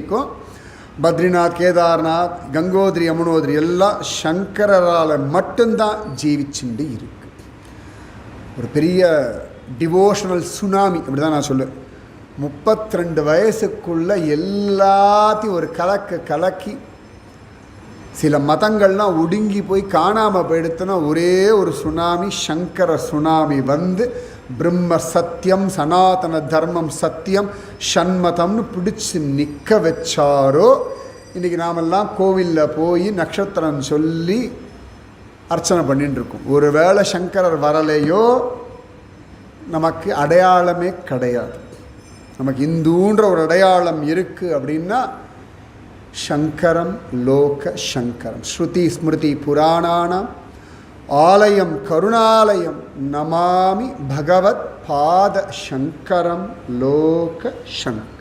இன்றைக்கும் பத்ரிநாத், கேதார்நாத், கங்கோத்ரி, யமுனோத்ரி எல்லாம் சங்கரால் மட்டும்தான் ஜீவிச்சுண்டு இருக்கு. ஒரு பெரிய டிவோஷனல் சுனாமி அப்படி தான் நான் சொல்லுவேன். 32 வயசுக்குள்ளே எல்லாத்தையும் ஒரு கலக்கி சில மதங்கள்லாம் ஒடுங்கி போய் காணாமல் போயிடுத்துனா ஒரே ஒரு சுனாமி, சங்கர சுனாமி வந்து பிரம்ம சத்தியம், சனாதன தர்மம் சத்தியம், ஷண்மதம்னு பிடிச்சி நிற்க வச்சாரோ. இன்றைக்கி நாமெல்லாம் கோவிலில் போய் நட்சத்திரம் சொல்லி அர்ச்சனை பண்ணிட்டு இருக்கோம். ஒரு வேளை சங்கரர் வரலையோ நமக்கு அடையாளமே கிடையாது. நமக்கு இந்துன்ற ஒரு அடையாளம் இருக்குது அப்படின்னா சங்கரம் லோக சங்கரம். ஸ்ருதி ஸ்மிருதி புராணானாம் ஆலயம் கருணாலயம் நமாமி பகவத் பாத சங்கரம் லோக சங்கரம்.